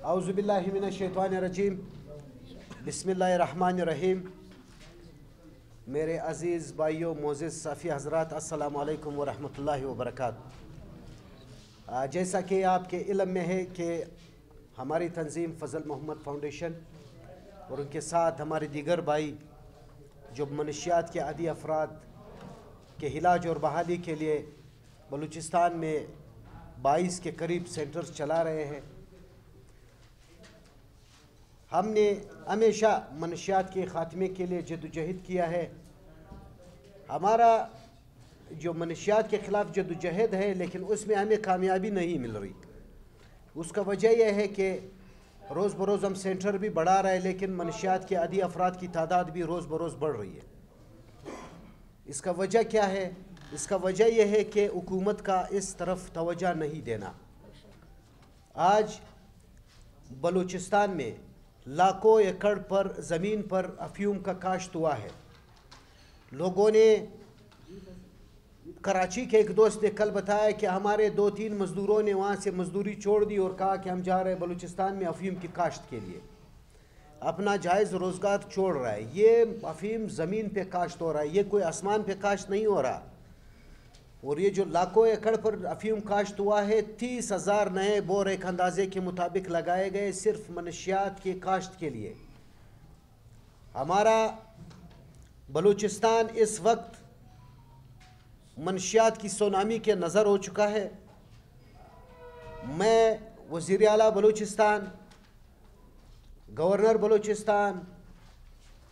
اعوذ باللہ من الشیطان الرجیم بسم اللہ الرحمن الرحیم. میرے عزیز بھائیوں، معزز صافی حضرات، السلام علیکم ورحمۃ اللہ وبرکاتہ. جیسا کہ آپ کے علم میں ہے کہ ہماری تنظیم فضل محمد فاؤنڈیشن اور ان کے ساتھ ہمارے دیگر بھائی جو منشیات کے عادی افراد کے علاج اور بحالی کے لیے بلوچستان میں 22 کے قریب سینٹرز چلا رہے ہیں. ہم نے ہمیشہ منشیات کے خاتمے کے لیے جدوجہد کیا ہے. ہمارا جو منشیات کے خلاف جدوجہد ہے، لیکن اس میں ہمیں کامیابی نہیں مل رہی. اس کا وجہ یہ ہے کہ روز بروز ہم سینٹر بھی بڑھا رہے ہیں، لیکن منشیات کے عادی افراد کی تعداد بھی روز بروز بڑھ رہی ہے. اس کا وجہ کیا ہے؟ اس کا وجہ یہ ہے کہ حکومت کا اس طرف توجہ نہیں دینا. آج بلوچستان میں لاکھوں ایکڑ پر زمین پر افیون کا کاشت ہوا ہے. لوگوں نے کراچی کے ایک دوست نے کل بتایا کہ ہمارے 2-3 مزدوروں نے وہاں سے مزدوری چھوڑ دی اور کہا کہ ہم جا رہے ہیں بلوچستان میں افیم کی کاشت کے لیے. اپنا جائز روزگار چھوڑ رہا ہے. یہ افیم زمین پہ کاشت ہو رہا ہے، یہ کوئی آسمان پہ کاشت نہیں ہو رہا. اور یہ جو لاکھوں ایکڑ پر افیم کاشت ہوا ہے، 30,000 نئے بور ایک اندازے کے مطابق لگائے گئے صرف منشیات کی کاشت کے لیے. ہمارا بلوچستان اس وقت منشیات کی سونامی کے نظر ہو چکا ہے. میں وزیر اعلیٰ Balochistan, governor Balochistan,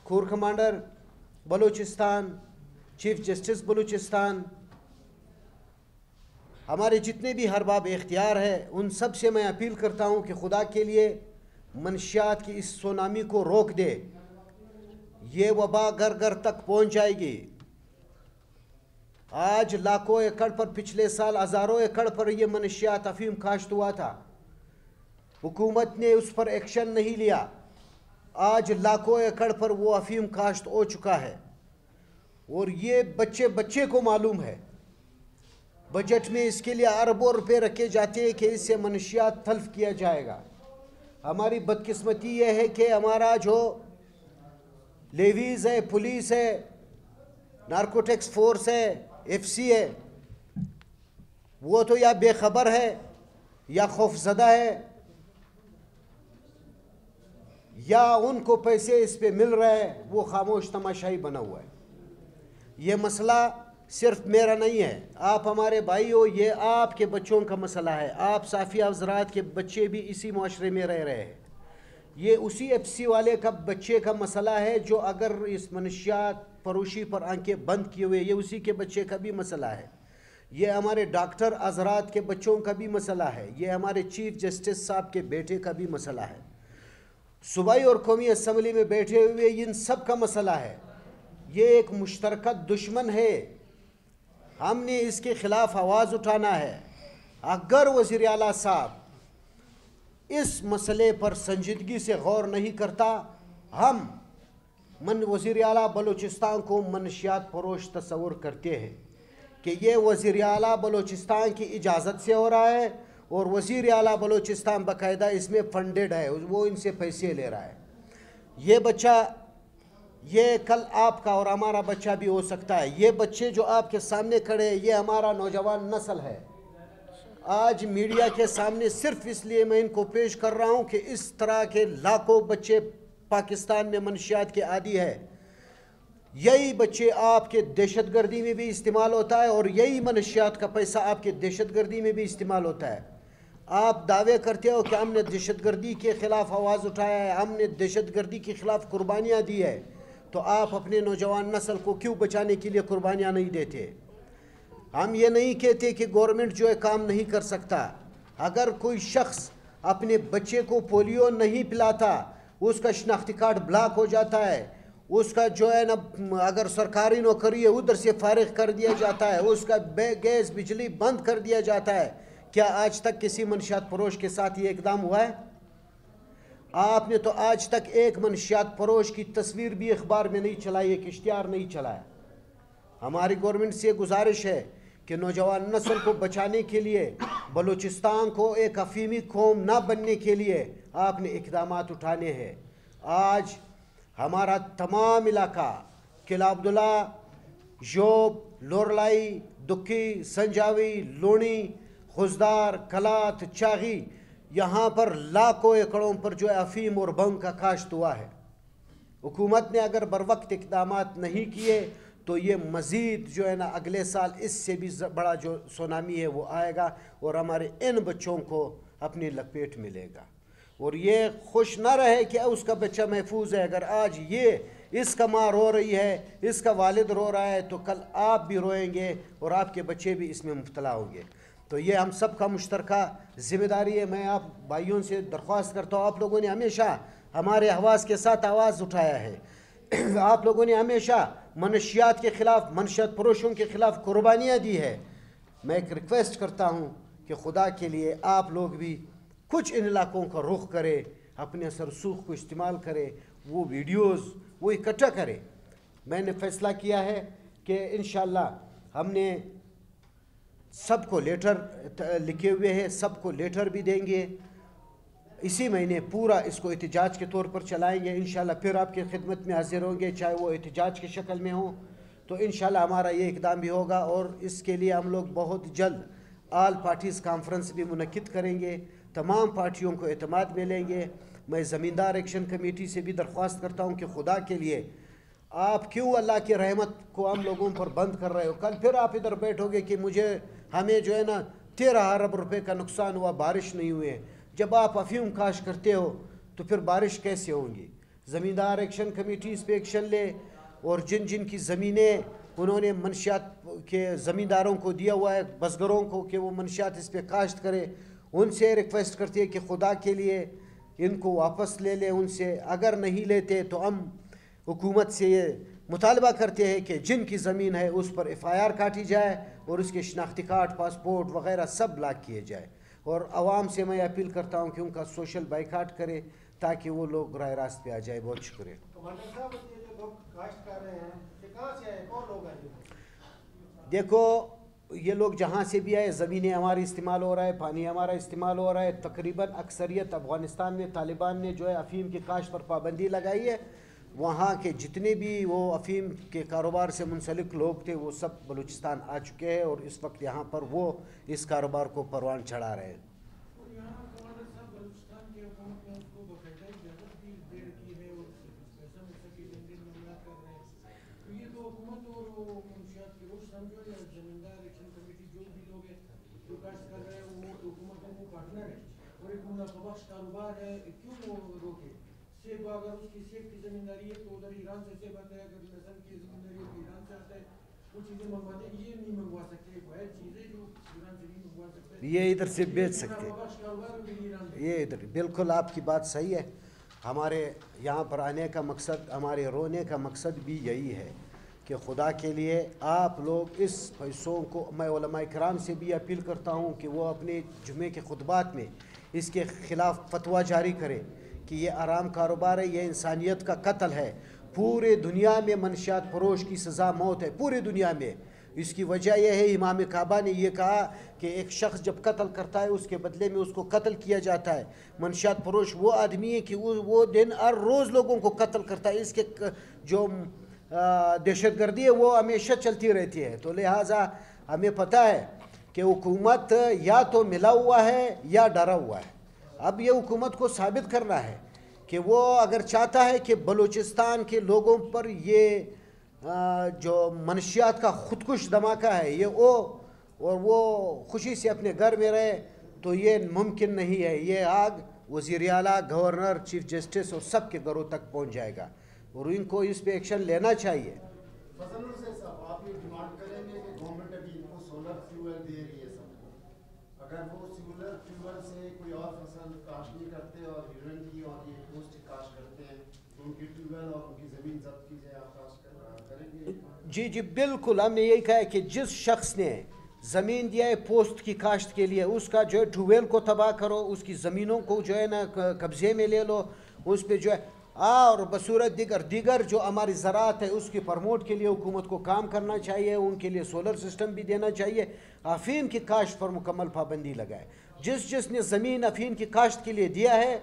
corps commander Balochistan, chief justice Balochistan, ہمارے جتنے بھی ارباب اختیار ہے، ان سب سے میں اپیل کرتا ہوں کہ خدا کے لیے منشیات کی اس سونامی کو روک دے. یہ وبا گھر گھر تک پہنچ جائے گی. آج لاکھوں ایکڑ پر، پچھلے سال ہزاروں ایکڑ پر یہ منشیات افیم کاشت ہوا تھا. حکومت نے اس پر ایکشن نہیں لیا. آج لاکھوں ایکڑ پر وہ افیم کاشت ہو چکا ہے، اور یہ بچے کو معلوم ہے. بجٹ میں اس کے لیے اربوں روپے رکھے جاتے ہیں کہ اس سے منشیات تلف کیا جائے گا. ہماری بدقسمتی یہ ہے کہ ہمارا جو لیویز ہے، پولیس ہے، نارکوٹکس فورس ہے، ایف سی ہے، وہ تو یا بے خبر ہے یا خوف زدہ ہے، یا ان کو پیسے اس پہ مل رہے ہیں، وہ خاموش تماشائی بنا ہوا ہے. یہ مسئلہ صرف میرا نہیں ہے، آپ ہمارے بھائی ہو، یہ آپ کے بچوں کا مسئلہ ہے. آپ صافی حضرات کے بچے بھی اسی معاشرے میں رہ رہے ہیں. یہ اسی ایف سی والے کا بچے کا مسئلہ ہے جو اگر اس منشیات فروشی پر آنکھیں بند کیے ہوئے، یہ اسی کے بچے کا بھی مسئلہ ہے. یہ ہمارے ڈاکٹر حضرات کے بچوں کا بھی مسئلہ ہے. یہ ہمارے چیف جسٹس صاحب کے بیٹے کا بھی مسئلہ ہے. صوبائی اور قومی اسمبلی میں بیٹھے ہوئے ان سب کا مسئلہ ہے. یہ ایک مشترکہ دشمن ہے. ہم نے اس کے خلاف آواز اٹھانا ہے. اگر وزیر اعلیٰ صاحب اس مسئلے پر سنجیدگی سے غور نہیں کرتا، ہم وزیر اعلیٰ بلوچستان کو منشیات فروش تصور کرتے ہیں کہ یہ وزیر اعلیٰ بلوچستان کی اجازت سے ہو رہا ہے، اور وزیر اعلیٰ بلوچستان باقاعدہ اس میں فنڈڈ ہے، وہ ان سے پیسے لے رہا ہے. یہ بچہ، یہ کل آپ کا اور ہمارا بچہ بھی ہو سکتا ہے. یہ بچے جو آپ کے سامنے کھڑے ہیں، یہ ہمارا نوجوان نسل ہے. آج میڈیا کے سامنے صرف اس لیے میں ان کو پیش کر رہا ہوں کہ اس طرح کے لاکھوں بچے پاکستان میں منشیات کے عادی ہے. یہی بچے آپ کے دہشت گردی میں بھی استعمال ہوتا ہے، اور یہی منشیات کا پیسہ آپ کے دہشت گردی میں بھی استعمال ہوتا ہے. آپ دعوے کرتے ہو کہ ہم نے دہشت گردی کے خلاف آواز اٹھایا ہے، ہم نے دہشت گردی کے خلاف قربانیاں دی ہے، تو آپ اپنے نوجوان نسل کو کیوں بچانے کے لیے قربانیاں نہیں دیتے؟ ہم یہ نہیں کہتے کہ گورنمنٹ جو ہے کام نہیں کر سکتا. اگر کوئی شخص اپنے بچے کو پولیو نہیں پلاتا، اس کا شناختی کارڈ بلاک ہو جاتا ہے، اس کا جو ہے نا، اگر سرکاری نوکری ہے ادھر سے فارغ کر دیا جاتا ہے، اس کا گیس بجلی بند کر دیا جاتا ہے. کیا آج تک کسی منشیات فروش کے ساتھ یہ اقدام ہوا ہے؟ آپ نے تو آج تک ایک منشیات فروش کی تصویر بھی اخبار میں نہیں چلائی، ایک اشتہار نہیں چلایا. ہماری گورنمنٹ سے گزارش ہے کہ نوجوان نسل کو بچانے کے لیے، بلوچستان کو ایک افیمی قوم نہ بننے کے لیے آپ نے اقدامات اٹھانے ہیں۔ آج ہمارا تمام علاقہ قلعہ عبداللہ، یوب، لورلائی، دکی، سنجاوی، لونی، خزدار، کلات، چاغی، یہاں پر لاکھوں ایکڑوں پر جو ہے افیم اور بھنگ کا کاشت ہوا ہے۔ حکومت نے اگر بر وقت اقدامات نہیں کیے تو یہ مزید جو ہے نا اگلے سال اس سے بھی بڑا جو سونامی ہے وہ آئے گا اور ہمارے ان بچوں کو اپنی لپیٹ میں لے گا۔ اور یہ خوش نہ رہے کہ اس کا بچہ محفوظ ہے، اگر آج یہ اس کا ماں رو رہی ہے، اس کا والد رو رہا ہے، تو کل آپ بھی روئیں گے اور آپ کے بچے بھی اس میں مبتلا ہوں گے۔ تو یہ ہم سب کا مشترکہ ذمہ داری ہے۔ میں آپ بھائیوں سے درخواست کرتا ہوں، آپ لوگوں نے ہمیشہ ہمارے حواس کے ساتھ آواز اٹھایا ہے، آپ لوگوں نے ہمیشہ منشیات کے خلاف، منشیات فروشوں کے خلاف قربانیاں دی ہے۔ میں ایک ریکویسٹ کرتا ہوں کہ خدا کے لیے آپ لوگ بھی کچھ ان علاقوں کا رخ کرے، اپنے اثر رسوخ کو استعمال کرے، وہ ویڈیوز وہ اکٹھا کرے۔ میں نے فیصلہ کیا ہے کہ انشاءاللہ ہم نے سب کو لیٹر لکھے ہوئے ہیں، سب کو لیٹر بھی دیں گے، اسی مہینے پورا اس کو احتجاج کے طور پر چلائیں گے۔ انشاءاللہ پھر آپ کی خدمت میں حاضر ہوں گے، چاہے وہ احتجاج کی شکل میں ہوں، تو انشاءاللہ ہمارا یہ اقدام بھی ہوگا۔ اور اس کے لیے ہم لوگ بہت جلد آل پارٹیز کانفرنس بھی منعقد کریں گے، تمام پارٹیوں کو اعتماد میں لیں گے۔ میں زمیندار ایکشن کمیٹی سے بھی درخواست کرتا ہوں کہ خدا کے لیے آپ کیوں اللہ کی رحمت کو ہم لوگوں پر بند کر رہے ہو؟ کل پھر آپ ادھر بیٹھو گے کہ ہمیں جو ہے نا 13 ارب روپے کا نقصان ہوا، بارش نہیں ہوئے۔ جب آپ افیون کاشت کرتے ہو تو پھر بارش کیسے ہوں گی؟ زمیندار ایکشن کمیٹی اس پہ ایکشن لے، اور جن کی زمینیں انہوں نے منشیات کے زمینداروں کو دیا ہوا ہے، بزگروں کو، کہ وہ منشیات اس پہ کاشت کرے، ان سے ریکویسٹ کرتی ہے کہ خدا کے لیے ان کو واپس لے لیں ان سے۔ اگر نہیں لیتے تو ہم حکومت سے یہ مطالبہ کرتے ہیں کہ جن کی زمین ہے اس پر FIR کاٹی جائے اور اس کے شناختی کارڈ، پاسپورٹ وغیرہ سب بلاک کیے جائے۔ اور عوام سے میں اپیل کرتا ہوں کہ ان کا سوشل بائیکاٹ کرے تاکہ وہ لوگ راہ راست پہ آ جائے۔ بہت شکریہ۔ دیکھو یہ لوگ جہاں سے بھی آئے، زمینیں ہماری استعمال ہو رہا ہے، پانی ہمارا استعمال ہو رہا ہے۔ تقریباً اکثریت افغانستان میں طالبان نے جو ہے افیم کی کاشت پر پابندی لگائی ہے، وہاں کے جتنے بھی وہ افیم کے کاروبار سے منسلک لوگ تھے وہ سب بلوچستان آ چکے ہیں، اور اس وقت یہاں پر وہ اس کاروبار کو پروان چڑھا رہے ہیں۔ یہ ادھر سے بیچ سکتے، یہ ادھر بالکل آپ کی بات صحیح ہے۔ ہمارے یہاں پر آنے کا مقصد، ہمارے رونے کا مقصد بھی یہی ہے کہ خدا کے لیے آپ لوگ اس پیسوں کو، میں علماء کرام سے بھی اپیل کرتا ہوں کہ وہ اپنے جمعے کے خطبات میں اس کے خلاف فتویٰ جاری کرے کہ یہ حرام کاروبار ہے، یہ انسانیت کا قتل ہے۔ پورے دنیا میں منشیات فروش کی سزا موت ہے، پوری دنیا میں۔ اس کی وجہ یہ ہے، امام کعبہ نے یہ کہا کہ ایک شخص جب قتل کرتا ہے اس کے بدلے میں اس کو قتل کیا جاتا ہے۔ منشیات فروش وہ آدمی ہے کہ وہ دن ہر روز لوگوں کو قتل کرتا ہے، اس کے جو دہشت گردی ہے وہ ہمیشہ چلتی رہتی ہے۔ تو لہٰذا ہمیں پتہ ہے کہ حکومت یا تو ملا ہوا ہے یا ڈرا ہوا ہے۔ اب یہ حکومت کو ثابت کرنا ہے کہ وہ اگر چاہتا ہے کہ بلوچستان کے لوگوں پر یہ جو منشیات کا خودکش دھماکہ ہے یہ اور وہ خوشی سے اپنے گھر میں رہے، تو یہ ممکن نہیں ہے۔ یہ آگ وزیر اعلیٰ، گورنر، چیف جسٹس اور سب کے گھروں تک پہنچ جائے گا، اور ان کو اس پہ ایکشن لینا چاہیے۔ آپ یہ ڈیمانڈ کریں گے کہ گورنمنٹ ابھی ان کو سولر فیول دے رہی ہے سب کو، اگر وہ سولر فیول سے کوئی اور فصل کاشت نہیں کرتے اور یورین کی اور یہ پوسٹ کاشت کرتے ہیں تو ان کی ٹیوبویل اور ان کی زمین ضبط کی جائے، آپ کاشت کریں گے؟ جی بالکل، ہم نے یہی کہا ہے کہ جس شخص نے زمین دیا ہے پوسٹ کی کاشت کے لیے، اس کا جو ہے ٹیوبویل کو تباہ کرو، اس کی زمینوں کو جو ہے نا قبضے میں لے لو، اس پہ جو ہے اور بصورت دیگر جو ہماری زراعت ہے اس کی پروموٹ کے لیے حکومت کو کام کرنا چاہیے، ان کے لیے سولر سسٹم بھی دینا چاہیے، افیم کی کاشت پر مکمل پابندی لگائے. جس نے زمین افیم کی کاشت کے لیے دیا ہے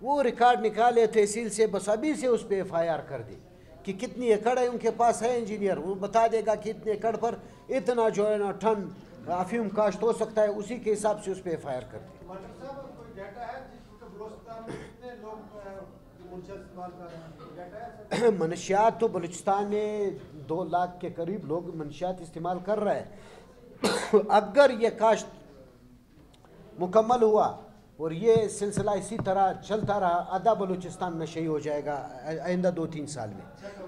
وہ ریکارڈ نکالے تحصیل سے، بس ابھی سے اس پہ FIR کر دے کہ کتنی ایکڑ ہے. ان کے پاس ہے انجینئر، وہ بتا دے گا کہ اتنے ایکڑ پر اتنا جو ہے نا ٹن افیم کاشت ہو سکتا ہے، اسی کے حساب سے اس پہ FIR کر دے. منشیات تو بلوچستان میں 2 لاکھ کے قریب لوگ منشیات استعمال کر رہے ہیں. اگر یہ کاشت مکمل ہوا اور یہ سلسلہ اسی طرح چلتا رہا، آدھا بلوچستان نشئی ہو جائے گا آئندہ 2-3 سال میں.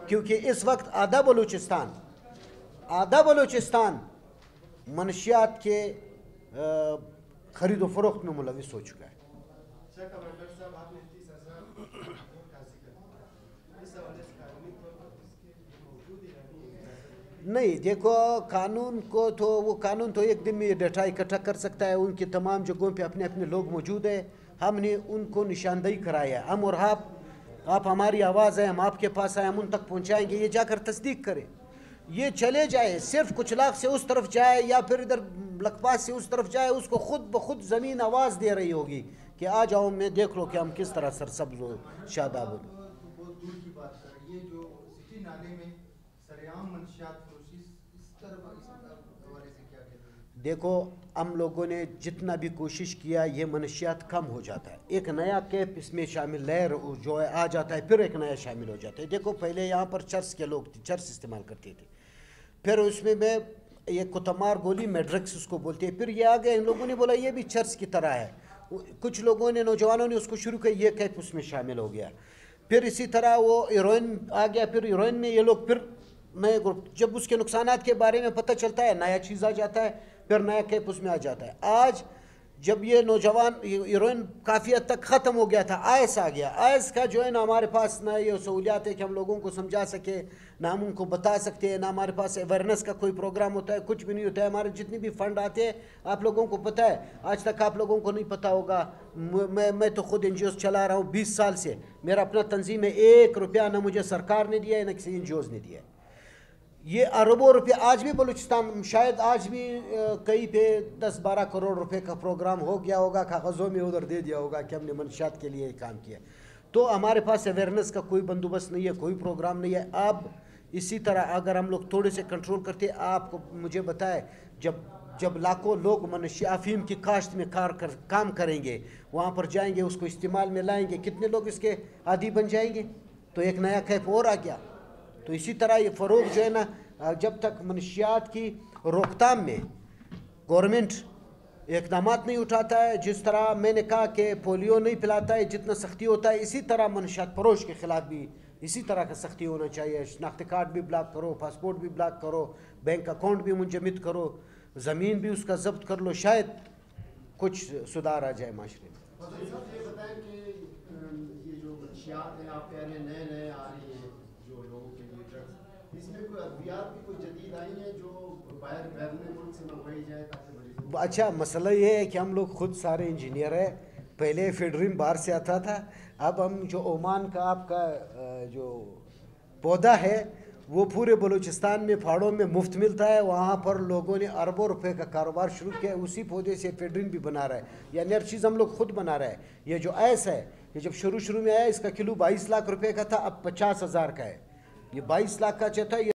کیونکہ اس وقت آدھا بلوچستان منشیات کے خرید و فروخت میں ملوث ہو چکا ہے. نہیں دیکھو، قانون تو ایک دن میں ڈیٹا اکٹھا کر سکتا ہے. ان کی تمام جگہوں پہ اپنے لوگ موجود ہیں. ہم نے ان کو نشاندہی کرایا. ہم اور آپ ہماری آواز ہے، ہم آپ کے پاس آئے، ہم ان تک پہنچائیں گے. یہ جا کر تصدیق کریں. یہ چلے جائے، صرف کچھ لاکھ سے اس طرف جائے یا پھر ادھر لکپاس سے اس طرف جائے، اس کو خود بخود زمین آواز دے رہی ہوگی کہ آ جاؤ، میں دیکھ لو کہ ہم کس طرح سرسبز و شاداب ہو. بہت دور کی بات کر رہی ہے جو سٹی نالے میں سرعام منشیات فروشی، اس حوالے سے کیا کہتے ہیں؟ دیکھو، ہم لوگوں نے جتنا بھی کوشش کیا یہ منشیات کم ہو جاتا ہے. ایک نیا کیپ اس میں شامل لہر جو ہے آ جاتا ہے، پھر ایک نیا شامل ہو جاتا ہے. دیکھو پہلے یہاں پر چرس کے لوگ تھے، چرس استعمال کرتے تھے. پھر اس میں یہ کتمار گولی میڈرکس اس کو بولتے ہیں. پھر یہ آ گئے، ان لوگوں نے بولا یہ بھی چرس کی طرح ہے. کچھ لوگوں نے، نوجوانوں نے اس کو شروع کیا، یہ کیپ اس میں شامل ہو گیا. پھر اسی طرح وہ ہیروئن آ گیا. پھر ہیروئن میں یہ لوگ پھر نئے گروپ، جب اس کے نقصانات کے بارے میں پتہ چلتا ہے نیا چیز آ جاتا ہے، پھر نیا کیپ اس میں آ جاتا ہے. آج جب یہ نوجوان ہیروئن کافی حد تک ختم ہو گیا تھا، آئس آ گیا. آئس کا جو ہے نا ہمارے پاس نہ یہ سہولیات ہے کہ ہم لوگوں کو سمجھا سکے، نہ ہم ان کو بتا سکتے ہیں، نہ ہمارے پاس اویئرنیس کا کوئی پروگرام ہوتا ہے، کچھ بھی نہیں ہوتا ہے. ہمارے جتنے بھی فنڈ آتے ہیں آپ لوگوں کو پتہ ہے، آج تک آپ لوگوں کو نہیں پتہ ہوگا. میں تو خود NGOs چلا رہا ہوں 20 سال سے. میرا اپنا تنظیم ہے، 1 روپیہ نہ مجھے سرکار نے دیا ہے، نہ کسی NGOs نے دیا ہے. یہ اربوں روپے آج بھی بلوچستان، شاید آج بھی کئی پہ 10-12 کروڑ روپے کا پروگرام ہو گیا ہوگا، کاغذوں میں ادھر دے دیا ہوگا کہ ہم نے منشیات کے لیے کام کیا. تو ہمارے پاس اویئرنیس کا کوئی بندوبست نہیں ہے، کوئی پروگرام نہیں ہے. اب اسی طرح اگر ہم لوگ تھوڑے سے کنٹرول کرتے، آپ کو مجھے بتائے، جب لاکھوں لوگ افیم کی کاشت میں کام کریں گے، وہاں پر جائیں گے، اس کو استعمال میں لائیں گے، کتنے لوگ اس کے عادی بن جائیں گے. تو ایک نیا کیپ اور آ گیا. تو اسی طرح یہ فروغ جو ہے نا، جب تک منشیات کی روک تھام میں گورنمنٹ اقدامات نہیں اٹھاتا ہے، جس طرح میں نے کہا کہ پولیو نہیں پلاتا ہے جتنا سختی ہوتا ہے، اسی طرح منشیات فروش کے خلاف بھی اسی طرح کا سختی ہونا چاہیے. شناختی کارڈ بھی بلاک کرو، پاسپورٹ بھی بلاک کرو، بینک اکاؤنٹ بھی منجمد کرو، زمین بھی اس کا ضبط کر لو، شاید کچھ سدھار آ جائے معاشرے میں. یہ بتائیں کہ یہ جو منشیات ہیں آپ کہہ رہے ہیں نئے آ رہی ہیں جو لوگوں کے لیے ڈرگس، اس میں کوئی ادویات بھی کوئی جدید آئی ہیں جو باہر بیرون ملک سے منگوائی جائے تاکہ مریض؟ اچھا، مسئلہ یہ ہے کہ ہم لوگ خود سارے انجینئر ہیں. پہلے فیڈرین باہر سے آتا تھا، اب ہم جو عمان کا آپ کا جو پودا ہے وہ پورے بلوچستان میں پہاڑوں میں مفت ملتا ہے. وہاں پر لوگوں نے اربوں روپے کا کاروبار شروع کیا ہے. اسی پودے سے فیڈرین بھی بنا رہا ہے، یعنی ہر چیز ہم لوگ خود بنا رہے ہیں. یہ جو ایس ہے، یہ جب شروع میں آیا اس کا کلو 22 لاکھ روپے کا تھا، اب 50,000 کا ہے. یہ 22 لاکھ کا چاہتا ہے.